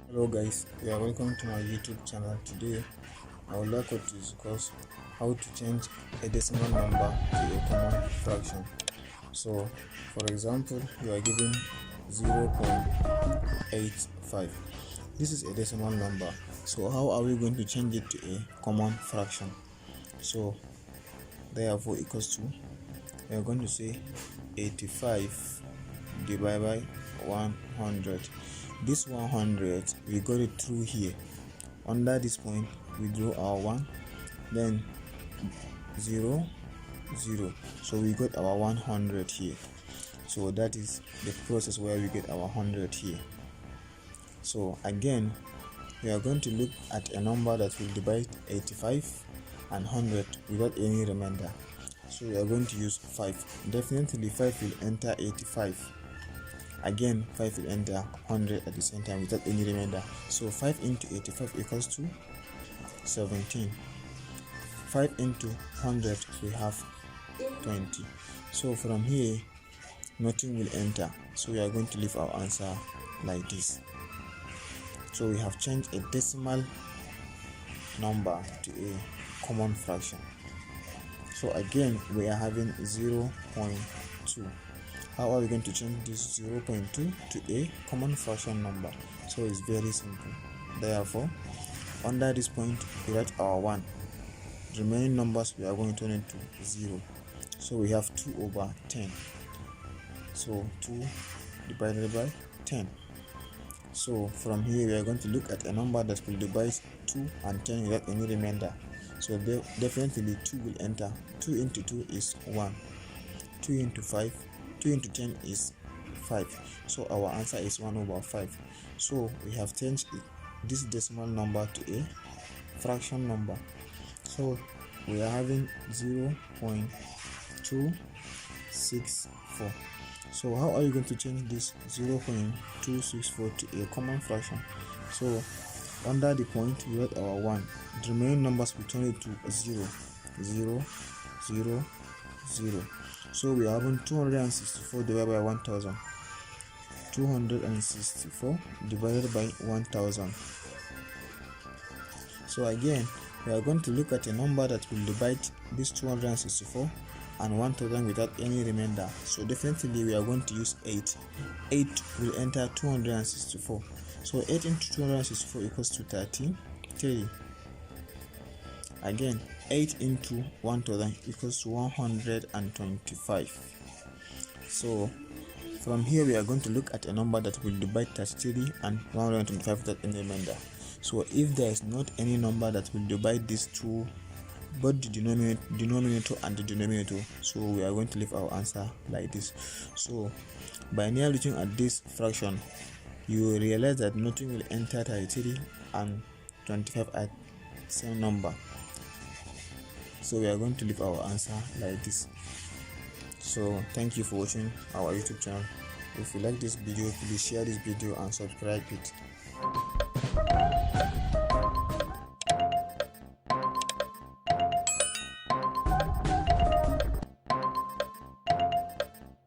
Hello guys, you are welcome to my YouTube channel. Today I would like to discuss how to change a decimal number to a common fraction. So for example, you are given 0.85. This is a decimal number, so how are we going to change it to a common fraction? So therefore equals to, we are going to say 85 divided by 100. This 100 we got it through here. Under this point we draw our 1, then 0 0, so we got our 100 here. So that is the process where we get our 100 here. So again, we are going to look at a number that will divide 85 and 100 without any remainder. So we are going to use 5. Definitely 5 will enter 85. Again 5 will enter 100 at the same time without any remainder. So 5 into 85 equals to 17. 5 into 100 we have 20. So from here nothing will enter, so we are going to leave our answer like this. So we have changed a decimal number to a common fraction. So again we are having 0.2. How are we going to change this 0.2 to a common fraction number? So it's very simple. Therefore, under this point we write our 1. The remaining numbers we are going to turn into 0. So we have 2 over 10. So 2 divided by 10. So from here we are going to look at a number that will divide 2 and 10 without any remainder. So definitely 2 will enter. 2 into 2 is 1. 2 into 5, 2 into 10 is 5. So our answer is 1 over 5. So we have changed this decimal number to a fraction number. So we are having 0.264. So how are you going to change this 0.264 to a common fraction? So under the point we write our 1. The remaining numbers we turn it to 0 0 0 0. So we are having 264 divided by 1000. 264 divided by 1000. So again we are going to look at a number that will divide this 264 and 1000 without any remainder. So definitely we are going to use 8. 8 will enter 264. So 8 into 264 equals to 30. Again 8 into 1000 equals to 125. So from here we are going to look at a number that will divide 33 and 125 without any remainder. So if there is not any number that will divide these two, both the denominator and the denominator, so we are going to leave our answer like this. So by now looking at this fraction, you will realize that nothing will enter 33 and 25 at same number. So we are going to leave our answer like this. So thank you for watching our YouTube channel. If you like this video, please share this video and subscribe it.